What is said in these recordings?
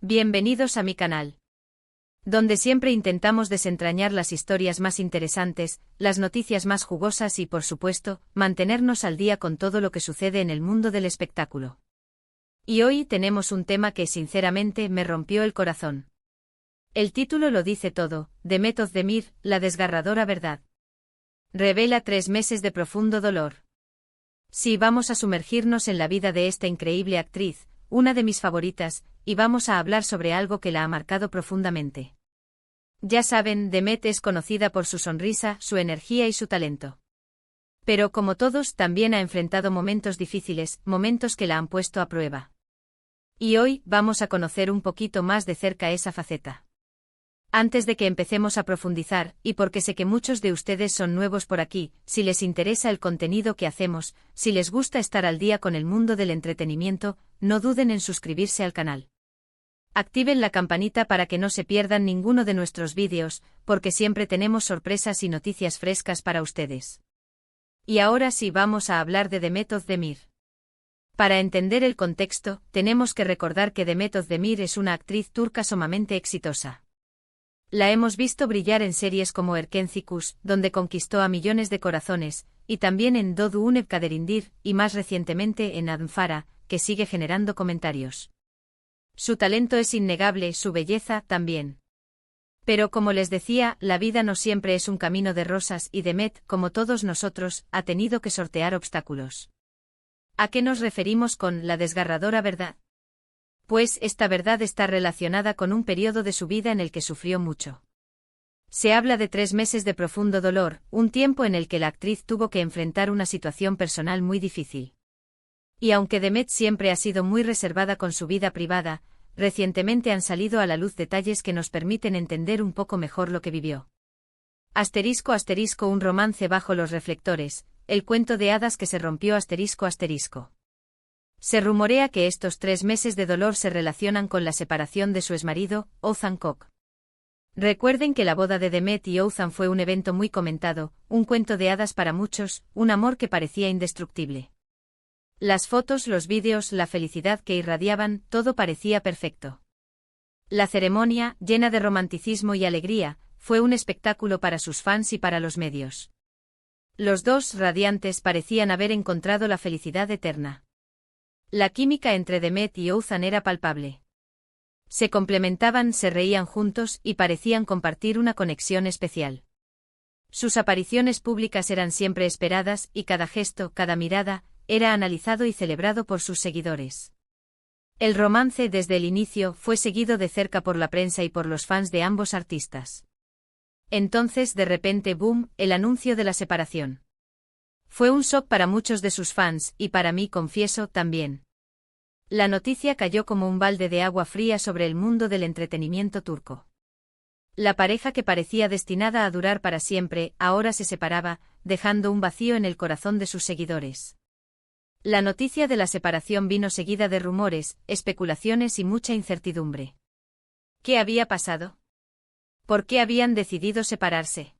Bienvenidos a mi canal, donde siempre intentamos desentrañar las historias más interesantes, las noticias más jugosas y, por supuesto, mantenernos al día con todo lo que sucede en el mundo del espectáculo. Y hoy tenemos un tema que sinceramente me rompió el corazón. El título lo dice todo: Demet Özdemir, la desgarradora verdad. Revela 3 meses de profundo dolor. Sí, vamos a sumergirnos en la vida de esta increíble actriz, una de mis favoritas, y vamos a hablar sobre algo que la ha marcado profundamente. Ya saben, Demet es conocida por su sonrisa, su energía y su talento. Pero como todos, también ha enfrentado momentos difíciles, momentos que la han puesto a prueba. Y hoy vamos a conocer un poquito más de cerca esa faceta. Antes de que empecemos a profundizar, y porque sé que muchos de ustedes son nuevos por aquí, si les interesa el contenido que hacemos, si les gusta estar al día con el mundo del entretenimiento, no duden en suscribirse al canal. Activen la campanita para que no se pierdan ninguno de nuestros vídeos, porque siempre tenemos sorpresas y noticias frescas para ustedes. Y ahora sí vamos a hablar de Demet Özdemir. Para entender el contexto, tenemos que recordar que Demet Özdemir es una actriz turca sumamente exitosa. La hemos visto brillar en series como Erken Cikus, donde conquistó a millones de corazones, y también en Doğu Uneb Kaderindir, y más recientemente en Adnfara, que sigue generando comentarios. Su talento es innegable, su belleza también. Pero como les decía, la vida no siempre es un camino de rosas y Demet, como todos nosotros, ha tenido que sortear obstáculos. ¿A qué nos referimos con la desgarradora verdad? Pues esta verdad está relacionada con un periodo de su vida en el que sufrió mucho. Se habla de 3 meses de profundo dolor, un tiempo en el que la actriz tuvo que enfrentar una situación personal muy difícil. Y aunque Demet siempre ha sido muy reservada con su vida privada, recientemente han salido a la luz detalles que nos permiten entender un poco mejor lo que vivió. Asterisco asterisco un romance bajo los reflectores, el cuento de hadas que se rompió asterisco asterisco. Se rumorea que estos 3 meses de dolor se relacionan con la separación de su exmarido, Oğuzhan Koç. Recuerden que la boda de Demet y Oğuzhan fue un evento muy comentado, un cuento de hadas para muchos, un amor que parecía indestructible. Las fotos, los vídeos, la felicidad que irradiaban, todo parecía perfecto. La ceremonia, llena de romanticismo y alegría, fue un espectáculo para sus fans y para los medios. Los dos, radiantes, parecían haber encontrado la felicidad eterna. La química entre Demet y Oğuzhan era palpable. Se complementaban, se reían juntos y parecían compartir una conexión especial. Sus apariciones públicas eran siempre esperadas y cada gesto, cada mirada, era analizado y celebrado por sus seguidores. El romance desde el inicio fue seguido de cerca por la prensa y por los fans de ambos artistas. Entonces, de repente, boom, el anuncio de la separación. Fue un shock para muchos de sus fans, y para mí, confieso, también. La noticia cayó como un balde de agua fría sobre el mundo del entretenimiento turco. La pareja que parecía destinada a durar para siempre, ahora se separaba, dejando un vacío en el corazón de sus seguidores. La noticia de la separación vino seguida de rumores, especulaciones y mucha incertidumbre. ¿Qué había pasado? ¿Por qué habían decidido separarse?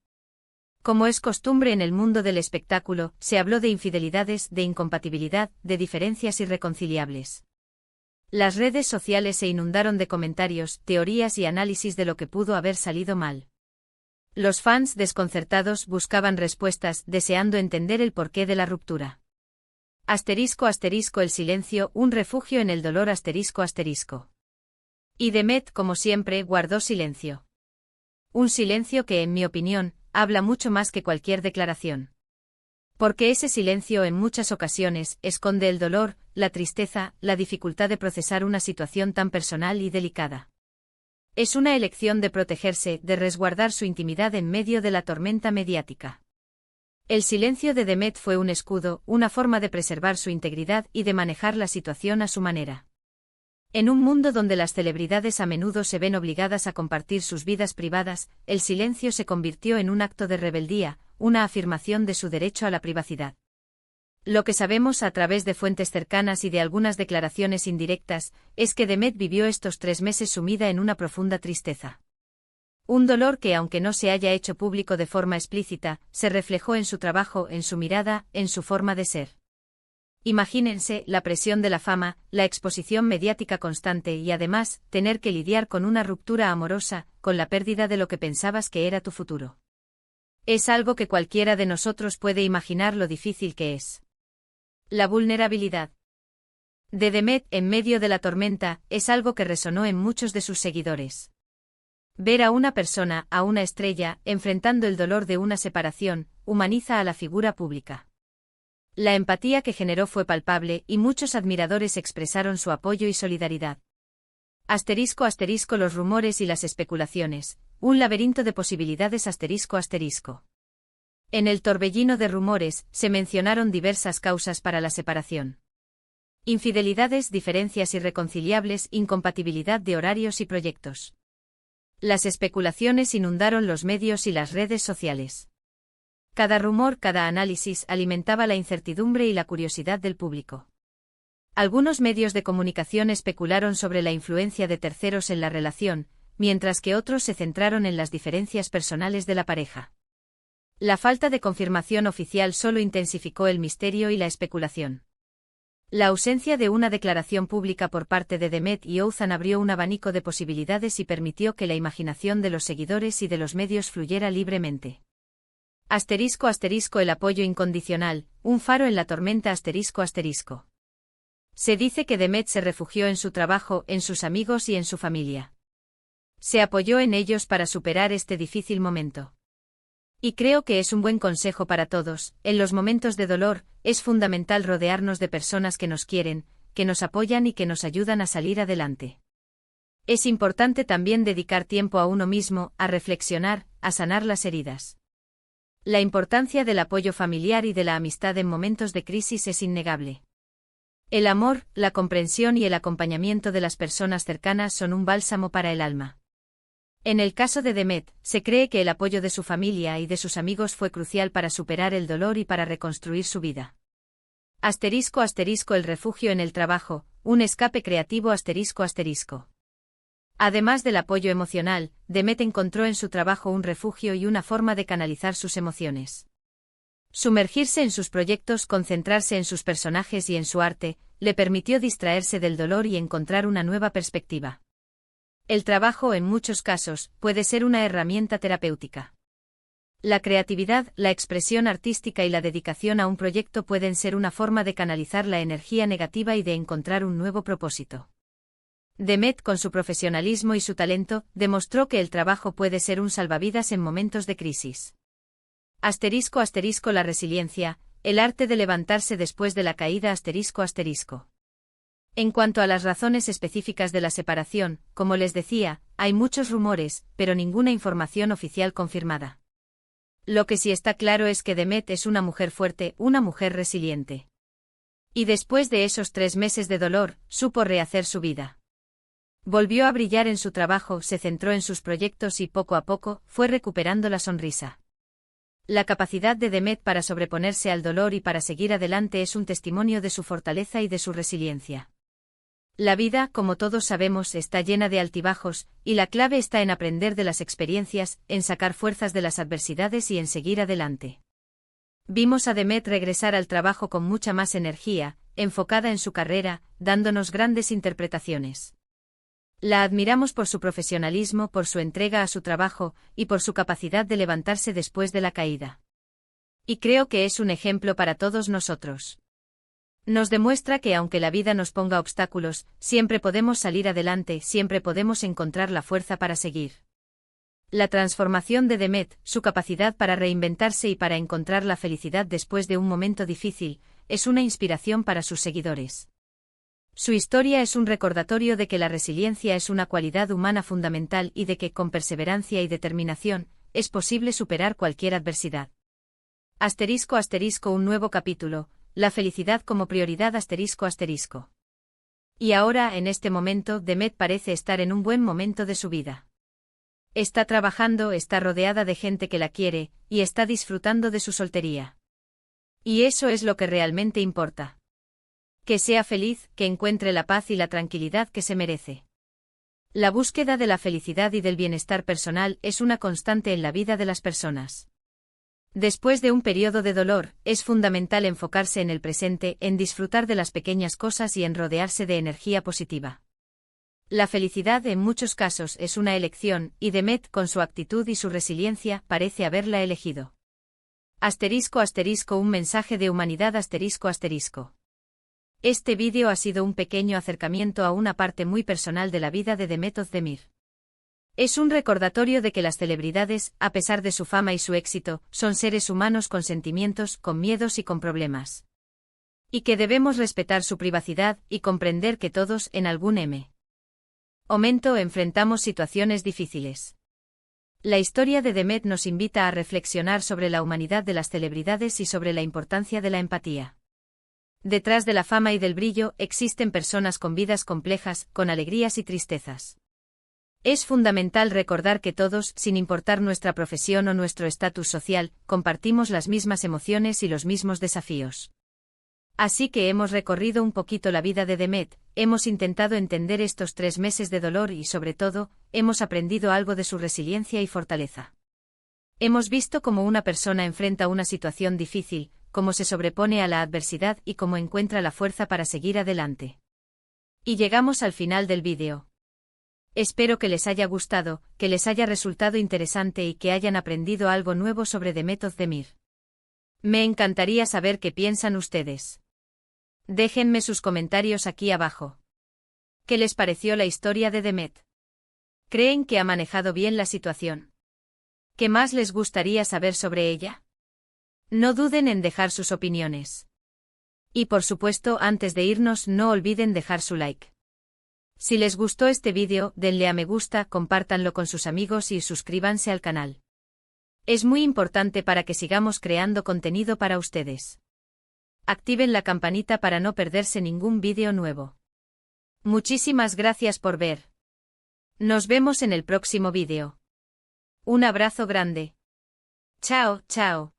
Como es costumbre en el mundo del espectáculo, se habló de infidelidades, de incompatibilidad, de diferencias irreconciliables. Las redes sociales se inundaron de comentarios, teorías y análisis de lo que pudo haber salido mal. Los fans, desconcertados, buscaban respuestas, deseando entender el porqué de la ruptura. Asterisco asterisco el silencio, un refugio en el dolor asterisco asterisco. Y Demet, como siempre, guardó silencio. Un silencio que, en mi opinión, habla mucho más que cualquier declaración. Porque ese silencio en muchas ocasiones esconde el dolor, la tristeza, la dificultad de procesar una situación tan personal y delicada. Es una elección de protegerse, de resguardar su intimidad en medio de la tormenta mediática. El silencio de Demet fue un escudo, una forma de preservar su integridad y de manejar la situación a su manera. En un mundo donde las celebridades a menudo se ven obligadas a compartir sus vidas privadas, el silencio se convirtió en un acto de rebeldía, una afirmación de su derecho a la privacidad. Lo que sabemos a través de fuentes cercanas y de algunas declaraciones indirectas, es que Demet vivió estos 3 meses sumida en una profunda tristeza. Un dolor que, aunque no se haya hecho público de forma explícita, se reflejó en su trabajo, en su mirada, en su forma de ser. Imagínense la presión de la fama, la exposición mediática constante y además, tener que lidiar con una ruptura amorosa, con la pérdida de lo que pensabas que era tu futuro. Es algo que cualquiera de nosotros puede imaginar lo difícil que es. La vulnerabilidad de Demet en medio de la tormenta es algo que resonó en muchos de sus seguidores. Ver a una persona, a una estrella, enfrentando el dolor de una separación, humaniza a la figura pública. La empatía que generó fue palpable y muchos admiradores expresaron su apoyo y solidaridad. Asterisco asterisco los rumores y las especulaciones, un laberinto de posibilidades asterisco asterisco. En el torbellino de rumores, se mencionaron diversas causas para la separación. Infidelidades, diferencias irreconciliables, incompatibilidad de horarios y proyectos. Las especulaciones inundaron los medios y las redes sociales. Cada rumor, cada análisis alimentaba la incertidumbre y la curiosidad del público. Algunos medios de comunicación especularon sobre la influencia de terceros en la relación, mientras que otros se centraron en las diferencias personales de la pareja. La falta de confirmación oficial solo intensificó el misterio y la especulación. La ausencia de una declaración pública por parte de Demet y Ouzhan abrió un abanico de posibilidades y permitió que la imaginación de los seguidores y de los medios fluyera libremente. Asterisco asterisco el apoyo incondicional, un faro en la tormenta asterisco asterisco. Se dice que Demet se refugió en su trabajo, en sus amigos y en su familia. Se apoyó en ellos para superar este difícil momento. Y creo que es un buen consejo para todos, en los momentos de dolor, es fundamental rodearnos de personas que nos quieren, que nos apoyan y que nos ayudan a salir adelante. Es importante también dedicar tiempo a uno mismo, a reflexionar, a sanar las heridas. La importancia del apoyo familiar y de la amistad en momentos de crisis es innegable. El amor, la comprensión y el acompañamiento de las personas cercanas son un bálsamo para el alma. En el caso de Demet, se cree que el apoyo de su familia y de sus amigos fue crucial para superar el dolor y para reconstruir su vida. Asterisco asterisco el refugio en el trabajo, un escape creativo asterisco asterisco. Además del apoyo emocional, Demet encontró en su trabajo un refugio y una forma de canalizar sus emociones. Sumergirse en sus proyectos, concentrarse en sus personajes y en su arte, le permitió distraerse del dolor y encontrar una nueva perspectiva. El trabajo, en muchos casos, puede ser una herramienta terapéutica. La creatividad, la expresión artística y la dedicación a un proyecto pueden ser una forma de canalizar la energía negativa y de encontrar un nuevo propósito. Demet, con su profesionalismo y su talento, demostró que el trabajo puede ser un salvavidas en momentos de crisis. Asterisco asterisco la resiliencia, el arte de levantarse después de la caída asterisco asterisco. En cuanto a las razones específicas de la separación, como les decía, hay muchos rumores, pero ninguna información oficial confirmada. Lo que sí está claro es que Demet es una mujer fuerte, una mujer resiliente. Y después de esos 3 meses de dolor, supo rehacer su vida. Volvió a brillar en su trabajo, se centró en sus proyectos y poco a poco, fue recuperando la sonrisa. La capacidad de Demet para sobreponerse al dolor y para seguir adelante es un testimonio de su fortaleza y de su resiliencia. La vida, como todos sabemos, está llena de altibajos, y la clave está en aprender de las experiencias, en sacar fuerzas de las adversidades y en seguir adelante. Vimos a Demet regresar al trabajo con mucha más energía, enfocada en su carrera, dándonos grandes interpretaciones. La admiramos por su profesionalismo, por su entrega a su trabajo, y por su capacidad de levantarse después de la caída. Y creo que es un ejemplo para todos nosotros. Nos demuestra que aunque la vida nos ponga obstáculos, siempre podemos salir adelante, siempre podemos encontrar la fuerza para seguir. La transformación de Demet, su capacidad para reinventarse y para encontrar la felicidad después de un momento difícil, es una inspiración para sus seguidores. Su historia es un recordatorio de que la resiliencia es una cualidad humana fundamental y de que, con perseverancia y determinación, es posible superar cualquier adversidad. Asterisco asterisco un nuevo capítulo, la felicidad como prioridad asterisco asterisco. Y ahora, en este momento, Demet parece estar en un buen momento de su vida. Está trabajando, está rodeada de gente que la quiere, y está disfrutando de su soltería. Y eso es lo que realmente importa. Que sea feliz, que encuentre la paz y la tranquilidad que se merece. La búsqueda de la felicidad y del bienestar personal es una constante en la vida de las personas. Después de un periodo de dolor, es fundamental enfocarse en el presente, en disfrutar de las pequeñas cosas y en rodearse de energía positiva. La felicidad en muchos casos es una elección, y Demet, con su actitud y su resiliencia, parece haberla elegido. *** Un mensaje de humanidad ***. Este vídeo ha sido un pequeño acercamiento a una parte muy personal de la vida de Demet Özdemir. Es un recordatorio de que las celebridades, a pesar de su fama y su éxito, son seres humanos con sentimientos, con miedos y con problemas. Y que debemos respetar su privacidad y comprender que todos, en algún momento, enfrentamos situaciones difíciles. La historia de Demet nos invita a reflexionar sobre la humanidad de las celebridades y sobre la importancia de la empatía. Detrás de la fama y del brillo, existen personas con vidas complejas, con alegrías y tristezas. Es fundamental recordar que todos, sin importar nuestra profesión o nuestro estatus social, compartimos las mismas emociones y los mismos desafíos. Así que hemos recorrido un poquito la vida de Demet, hemos intentado entender estos 3 meses de dolor y, sobre todo, hemos aprendido algo de su resiliencia y fortaleza. Hemos visto cómo una persona enfrenta una situación difícil, cómo se sobrepone a la adversidad y cómo encuentra la fuerza para seguir adelante. Y llegamos al final del vídeo. Espero que les haya gustado, que les haya resultado interesante y que hayan aprendido algo nuevo sobre Demet Özdemir. Me encantaría saber qué piensan ustedes. Déjenme sus comentarios aquí abajo. ¿Qué les pareció la historia de Demet? ¿Creen que ha manejado bien la situación? ¿Qué más les gustaría saber sobre ella? No duden en dejar sus opiniones. Y por supuesto, antes de irnos, no olviden dejar su like. Si les gustó este vídeo, denle a me gusta, compártanlo con sus amigos y suscríbanse al canal. Es muy importante para que sigamos creando contenido para ustedes. Activen la campanita para no perderse ningún vídeo nuevo. Muchísimas gracias por ver. Nos vemos en el próximo vídeo. Un abrazo grande. Chao, chao.